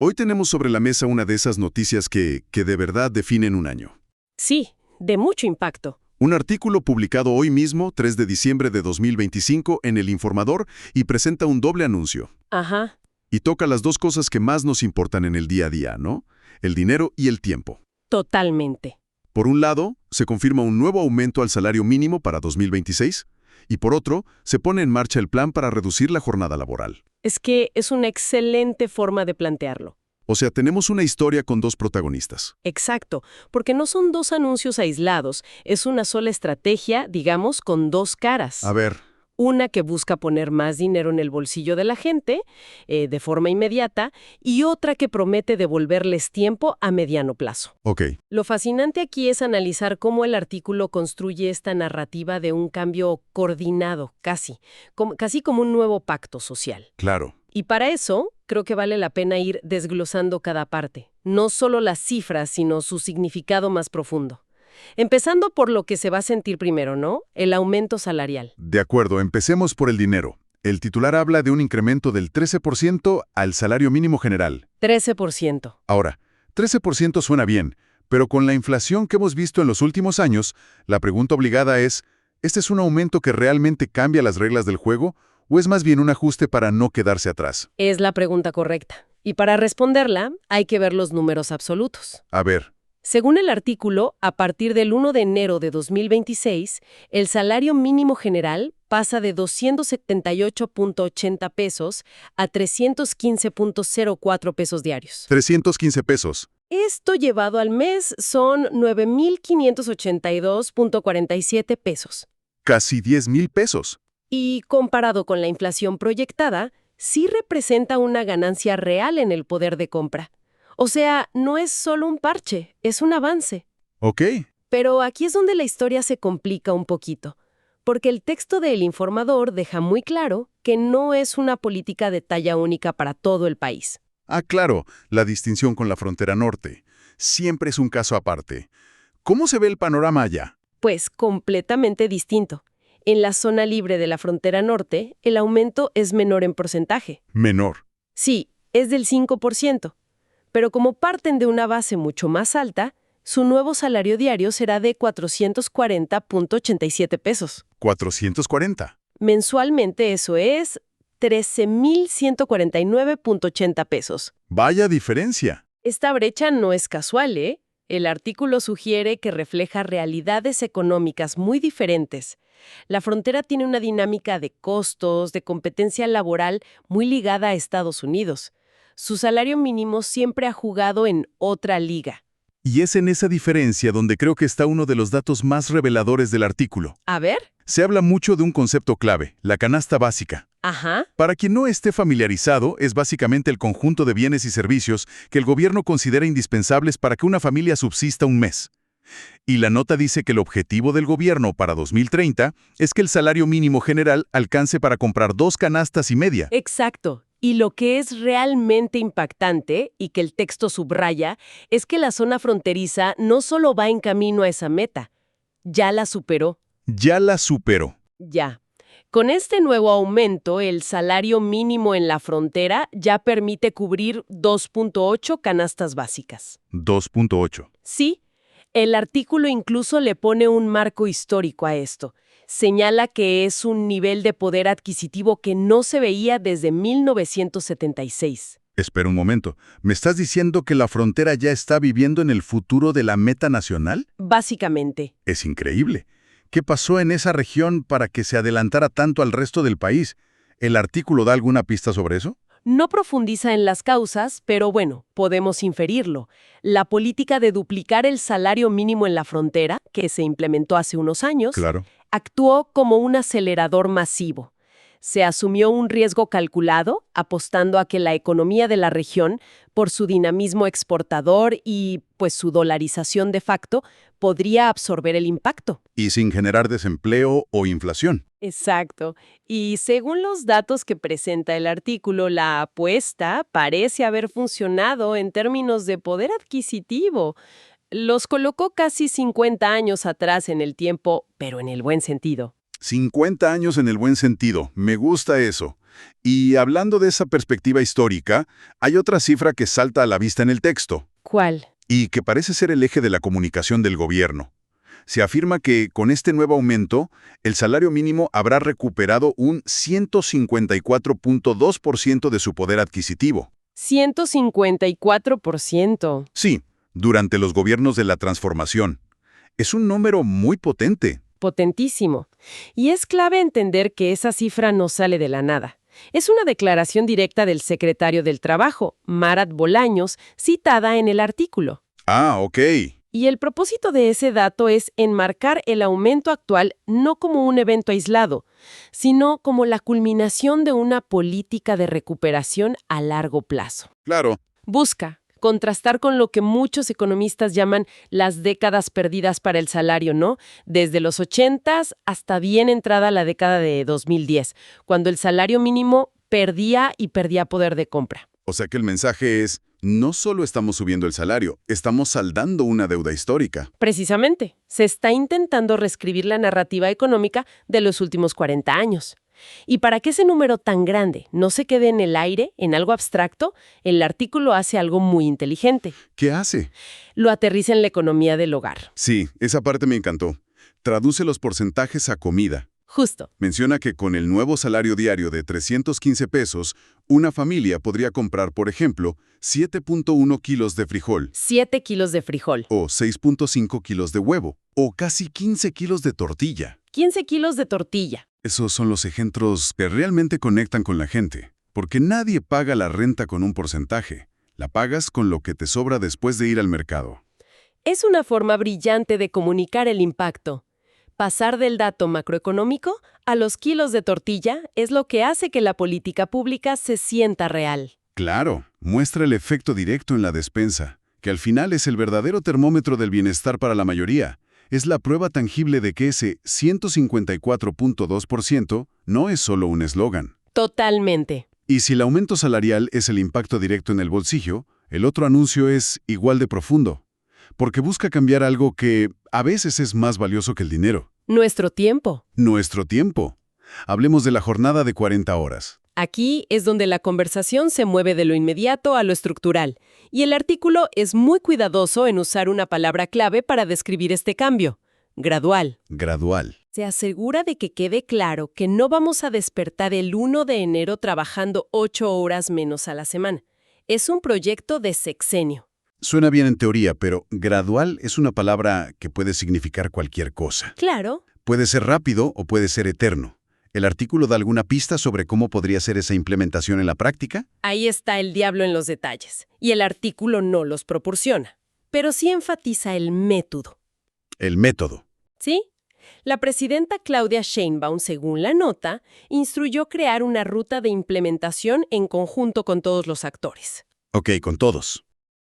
Hoy tenemos sobre la mesa una de esas noticias que de verdad definen un año. Sí, de mucho impacto. Un artículo publicado hoy mismo, 3 de diciembre de 2025, en El Informador, y presenta un doble anuncio. Ajá, Y toca las dos cosas que más nos importan en el día a día, ¿no? El dinero y el tiempo. totalmente. Por un lado, se confirma un nuevo aumento al salario mínimo para 2026, y por otro, se pone en marcha el plan para reducir la jornada laboral. Es que es una excelente forma de plantearlo. O sea, tenemos una historia con dos protagonistas. Exacto, porque no son dos anuncios aislados, es una sola estrategia, digamos, con dos caras. A ver, Una que busca poner más dinero en el bolsillo de la gente, de forma inmediata, y otra que promete devolverles tiempo a mediano plazo. ok, Lo fascinante aquí es analizar cómo el artículo construye esta narrativa de un cambio coordinado, casi como un nuevo pacto social. claro. Y para eso, creo que vale la pena ir desglosando cada parte, no solo las cifras, sino su significado más profundo. Empezando por lo que se va a sentir primero, ¿no? El aumento salarial. De acuerdo, empecemos por el dinero. El titular habla de un incremento del 13% al salario mínimo general. 13%. Ahora, 13% suena bien, pero con la inflación que hemos visto en los últimos años, la pregunta obligada es, ¿este es un aumento que realmente cambia las reglas del juego o es más bien un ajuste para no quedarse atrás? Es la pregunta correcta. Y para responderla, hay que ver los números absolutos. A ver, Según el artículo, a partir del 1 de enero de 2026, el salario mínimo general pasa de 278.80 pesos a 315.04 pesos diarios. 315 pesos. Esto llevado al mes son 9.582.47 pesos. Casi 10,000 pesos. Y comparado con la inflación proyectada, sí representa una ganancia real en el poder de compra. O sea, no es solo un parche, es un avance. Ok, Pero aquí es donde la historia se complica un poquito, porque el texto de El Informador deja muy claro que no es una política de talla única para todo el país. claro, la distinción con la frontera norte. Siempre es un caso aparte. ¿Cómo se ve el panorama allá? Pues completamente distinto. En la zona libre de la frontera norte, el aumento es menor en porcentaje. Menor. Sí, es del 5%. Pero como parten de una base mucho más alta, su nuevo salario diario será de 440.87 pesos. 440. Mensualmente eso es 13.149.80 pesos. Vaya diferencia. Esta brecha no es casual, ¿eh? El artículo sugiere que refleja realidades económicas muy diferentes. La frontera tiene una dinámica de costos, de competencia laboral muy ligada a Estados Unidos. Su salario mínimo siempre ha jugado en otra liga. Y es en esa diferencia donde creo que está uno de los datos más reveladores del artículo. A ver. Se habla mucho de un concepto clave, la canasta básica. Ajá. Para quien no esté familiarizado, es básicamente el conjunto de bienes y servicios que el gobierno considera indispensables para que una familia subsista un mes. Y la nota dice que el objetivo del gobierno para 2030 es que el salario mínimo general alcance para comprar 2 canastas y media. Exacto. Y lo que es realmente impactante, y que el texto subraya, es que la zona fronteriza no solo va en camino a esa meta, ya la superó. Ya la superó. Ya. Con este nuevo aumento, el salario mínimo en la frontera ya permite cubrir 2.8 canastas básicas. 2.8. Sí, el artículo incluso le pone un marco histórico a esto. Señala que es un nivel de poder adquisitivo que no se veía desde 1976. Espera un momento. ¿Me estás diciendo que la frontera ya está viviendo en el futuro de la meta nacional? Básicamente. Es increíble. ¿Qué pasó en esa región para que se adelantara tanto al resto del país? ¿El artículo da alguna pista sobre eso? No profundiza en las causas, pero bueno, podemos inferirlo. La política de duplicar el salario mínimo en la frontera, que se implementó hace unos años, Claro. actuó como un acelerador masivo. Se asumió un riesgo calculado, apostando a que la economía de la región, por su dinamismo exportador y pues su dolarización de facto, podría absorber el impacto. Y sin generar desempleo o inflación. Exacto. Y según los datos que presenta el artículo, la apuesta parece haber funcionado en términos de poder adquisitivo. Los colocó casi 50 años atrás en el tiempo, pero en el buen sentido. 50 años en el buen sentido. Me gusta eso. Y hablando de esa perspectiva histórica, hay otra cifra que salta a la vista en el texto, ¿Cuál? y que parece ser el eje de la comunicación del gobierno. Se afirma que con este nuevo aumento, el salario mínimo habrá recuperado un 154.2% de su poder adquisitivo. 154%. Sí, durante los gobiernos de la transformación. Es un número muy potente. Potentísimo. Y es clave entender que esa cifra no sale de la nada. Es una declaración directa del secretario del Trabajo, Marat Bolaños, citada en el artículo. Ah, ok. Y el propósito de ese dato es enmarcar el aumento actual no como un evento aislado, sino como la culminación de una política de recuperación a largo plazo. Claro. Busca contrastar con lo que muchos economistas llaman las décadas perdidas para el salario, ¿no? Desde los 80s hasta bien entrada la década de 2010, cuando el salario mínimo perdía poder de compra. O sea que el mensaje es, no solo estamos subiendo el salario, estamos saldando una deuda histórica. Precisamente, se está intentando reescribir la narrativa económica de los últimos 40 años. Y para que ese número tan grande no se quede en el aire, en algo abstracto, el artículo hace algo muy inteligente. ¿Qué hace? Lo aterriza en la economía del hogar. Sí, esa parte me encantó. Traduce los porcentajes a comida. Justo. Menciona que con el nuevo salario diario de 315 pesos, una familia podría comprar, por ejemplo, 7.1 kilos de frijol, 7 kilos de frijol, o 6.5 kilos de huevo, o casi 15 kilos de tortilla. 15 kilos de tortilla. Esos son los ejemplos que realmente conectan con la gente, porque nadie paga la renta con un porcentaje. La pagas con lo que te sobra después de ir al mercado. Es una forma brillante de comunicar el impacto. Pasar del dato macroeconómico a los kilos de tortilla es lo que hace que la política pública se sienta real. Claro, muestra el efecto directo en la despensa, que al final es el verdadero termómetro del bienestar para la mayoría. Es la prueba tangible de que ese 154.2% no es solo un eslogan. Totalmente. Y si el aumento salarial es el impacto directo en el bolsillo, el otro anuncio es igual de profundo, porque busca cambiar algo que a veces es más valioso que el dinero. Nuestro tiempo. Nuestro tiempo. Hablemos de la jornada de 40 horas. Aquí es donde la conversación se mueve de lo inmediato a lo estructural, y el artículo es muy cuidadoso en usar una palabra clave para describir este cambio: gradual. Gradual. Se asegura de que quede claro que no vamos a despertar el 1 de enero trabajando 8 horas menos a la semana. Es un proyecto de sexenio. Suena bien en teoría, pero gradual es una palabra que puede significar cualquier cosa. Claro. Puede ser rápido o puede ser eterno. ¿El artículo da alguna pista sobre cómo podría ser esa implementación en la práctica? Ahí está el diablo en los detalles, y el artículo no los proporciona, pero sí enfatiza el método. El método. ¿Sí? La presidenta Claudia Sheinbaum, según la nota, instruyó crear una ruta de implementación en conjunto con todos los actores. Ok, con todos.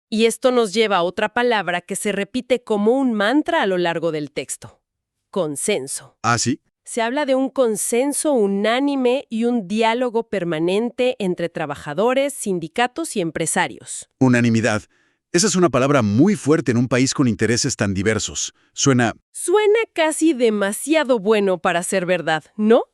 Y esto nos lleva a otra palabra que se repite como un mantra a lo largo del texto: consenso. ¿Ah, sí? Se habla de un consenso unánime y un diálogo permanente entre trabajadores, sindicatos y empresarios. Unanimidad. Esa es una palabra muy fuerte en un país con intereses tan diversos. Suena... Suena casi demasiado bueno para ser verdad, ¿no?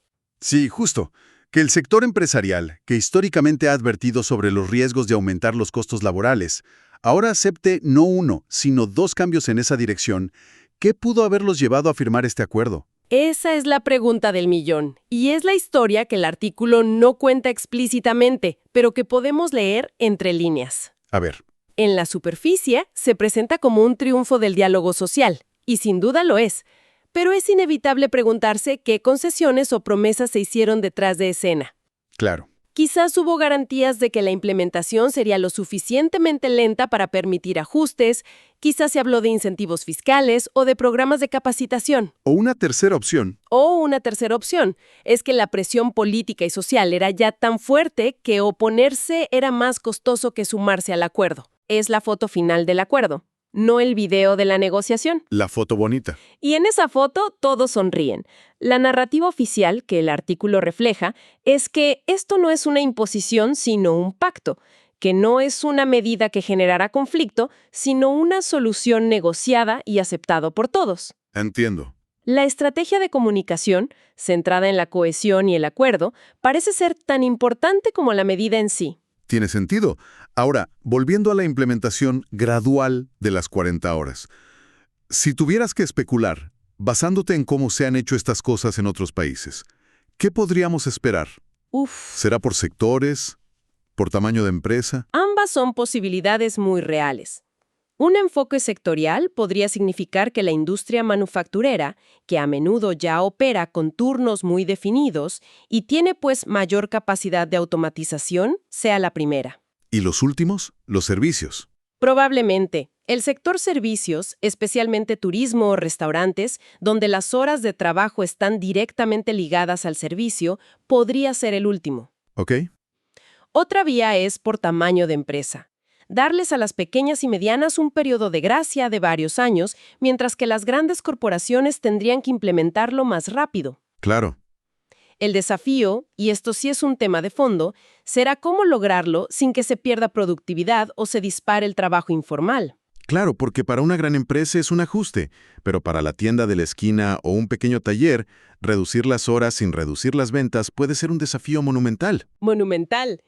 Sí, justo. Que el sector empresarial, que históricamente ha advertido sobre los riesgos de aumentar los costos laborales, ahora acepte no uno, sino dos cambios en esa dirección. ¿Qué pudo haberlos llevado a firmar este acuerdo? Esa es la pregunta del millón, y es la historia que el artículo no cuenta explícitamente, pero que podemos leer entre líneas. A ver. En la superficie se presenta como un triunfo del diálogo social, y sin duda lo es, pero es inevitable preguntarse qué concesiones o promesas se hicieron detrás de escena. Claro. Quizás hubo garantías de que la implementación sería lo suficientemente lenta para permitir ajustes, quizás se habló de incentivos fiscales o de programas de capacitación. O una tercera opción. O una tercera opción es que la presión política y social era ya tan fuerte que oponerse era más costoso que sumarse al acuerdo. Es la foto final del acuerdo, no el video de la negociación. La foto bonita. Y en esa foto todos sonríen. La narrativa oficial que el artículo refleja es que esto no es una imposición, sino un pacto, que no es una medida que generará conflicto, sino una solución negociada y aceptado por todos. Entiendo. La estrategia de comunicación, centrada en la cohesión y el acuerdo, parece ser tan importante como la medida en sí. Tiene sentido. Ahora, volviendo a la implementación gradual de las 40 horas. Si tuvieras que especular, basándote en cómo se han hecho estas cosas en otros países, ¿qué podríamos esperar? ¿Será por sectores? ¿Por tamaño de empresa? Ambas son posibilidades muy reales. Un enfoque sectorial podría significar que la industria manufacturera, que a menudo ya opera con turnos muy definidos y tiene pues mayor capacidad de automatización, sea la primera. ¿Y los últimos? Los servicios. Probablemente, el sector servicios, especialmente turismo o restaurantes, donde las horas de trabajo están directamente ligadas al servicio, podría ser el último. ¿Ok? Otra vía es por tamaño de empresa. Darles a las pequeñas y medianas un periodo de gracia de varios años, mientras que las grandes corporaciones tendrían que implementarlo más rápido. Claro. El desafío, y esto sí es un tema de fondo, será cómo lograrlo sin que se pierda productividad o se dispare el trabajo informal. Claro, porque para una gran empresa es un ajuste, pero para la tienda de la esquina o un pequeño taller, reducir las horas sin reducir las ventas puede ser un desafío monumental. Monumental.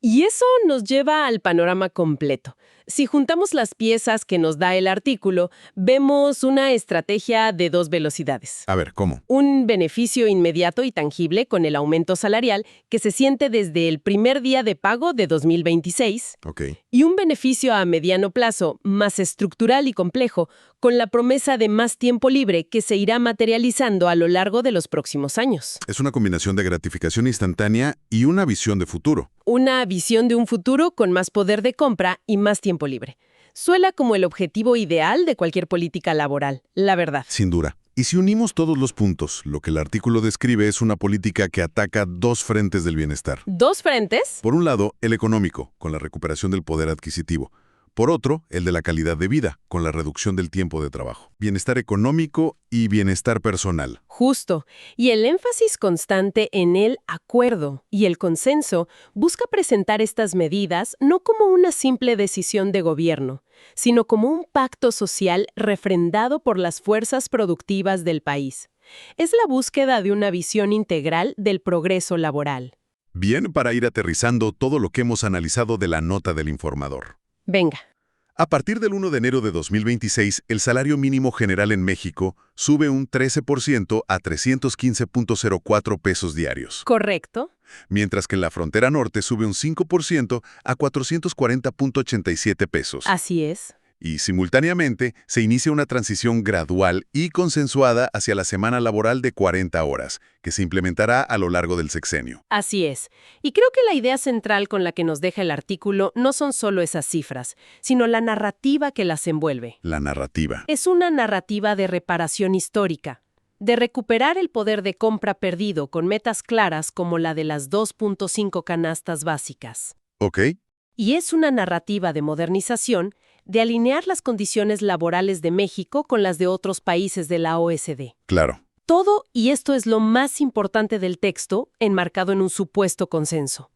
Y eso nos lleva al panorama completo. Si juntamos las piezas que nos da el artículo, vemos una estrategia de dos velocidades. A ver, ¿cómo? Un beneficio inmediato y tangible con el aumento salarial que se siente desde el primer día de pago de 2026. Ok. Y un beneficio a mediano plazo, más estructural y complejo, con la promesa de más tiempo libre que se irá materializando a lo largo de los próximos años. Es una combinación de gratificación instantánea y una visión de futuro. Una visión de un futuro con más poder de compra y más tiempo libre. Suena como el objetivo ideal de cualquier política laboral, la verdad. Sin duda. Y si unimos todos los puntos, lo que el artículo describe es una política que ataca dos frentes del bienestar. ¿Dos frentes? Por un lado, el económico, con la recuperación del poder adquisitivo. Por otro, el de la calidad de vida, con la reducción del tiempo de trabajo. Bienestar económico y bienestar personal. Justo. Y el énfasis constante en el acuerdo y el consenso busca presentar estas medidas no como una simple decisión de gobierno, sino como un pacto social refrendado por las fuerzas productivas del país. Es la búsqueda de una visión integral del progreso laboral. Bien para ir aterrizando todo lo que hemos analizado de la nota del informador. Venga. A partir del 1 de enero de 2026, el salario mínimo general en México sube un 13% a 315.04 pesos diarios. ¿Correcto? Mientras que en la frontera norte sube un 5% a 440.87 pesos. Así es. Y simultáneamente se inicia una transición gradual y consensuada hacia la semana laboral de 40 horas, que se implementará a lo largo del sexenio. Así es. Y creo que la idea central con la que nos deja el artículo no son solo esas cifras, sino la narrativa que las envuelve. La narrativa. Es una narrativa de reparación histórica, de recuperar el poder de compra perdido con metas claras como la de las 2.5 canastas básicas. ¿Ok? Y es una narrativa de modernización, de alinear las condiciones laborales de México con las de otros países de la OSD. Claro. Todo, y esto es lo más importante del texto, enmarcado en un supuesto consenso.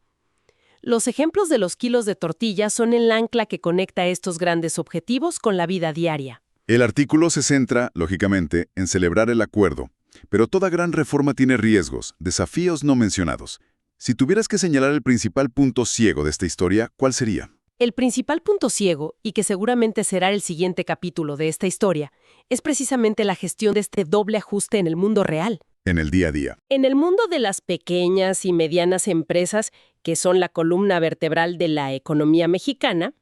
Los ejemplos de los kilos de tortilla son el ancla que conecta estos grandes objetivos con la vida diaria. El artículo se centra, lógicamente, en celebrar el acuerdo, pero toda gran reforma tiene riesgos, desafíos no mencionados. Si tuvieras que señalar el principal punto ciego de esta historia, ¿cuál sería? El principal punto ciego, y que seguramente será el siguiente capítulo de esta historia, es precisamente la gestión de este doble ajuste en el mundo real. En el día a día. En el mundo de las pequeñas y medianas empresas, que son la columna vertebral de la economía mexicana,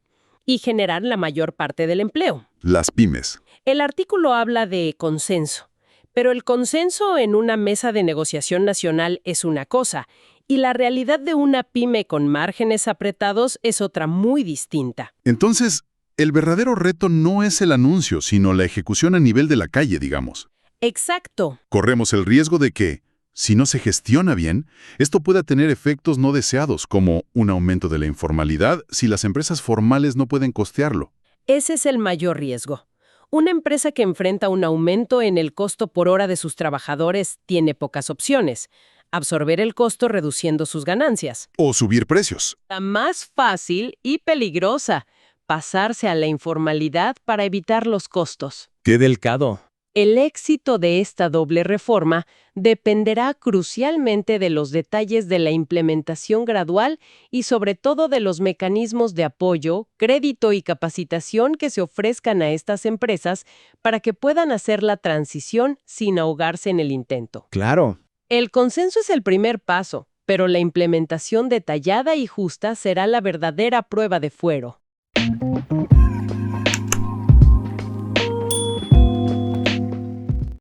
y generan la mayor parte del empleo. Las pymes. El artículo habla de consenso, pero el consenso en una mesa de negociación nacional es una cosa, y la realidad de una pyme con márgenes apretados es otra muy distinta. Entonces, el verdadero reto no es el anuncio, sino la ejecución a nivel de la calle, digamos. Exacto. Corremos el riesgo de que, si no se gestiona bien, esto pueda tener efectos no deseados, como un aumento de la informalidad si las empresas formales no pueden costearlo. Ese es el mayor riesgo. Una empresa que enfrenta un aumento en el costo por hora de sus trabajadores tiene pocas opciones. Absorber el costo reduciendo sus ganancias. O subir precios. La más fácil y peligrosa, pasarse a la informalidad para evitar los costos. ¡Qué delicado! El éxito de esta doble reforma dependerá crucialmente de los detalles de la implementación gradual y sobre todo de los mecanismos de apoyo, crédito y capacitación que se ofrezcan a estas empresas para que puedan hacer la transición sin ahogarse en el intento. Claro. El consenso es el primer paso, pero la implementación detallada y justa será la verdadera prueba de fuero.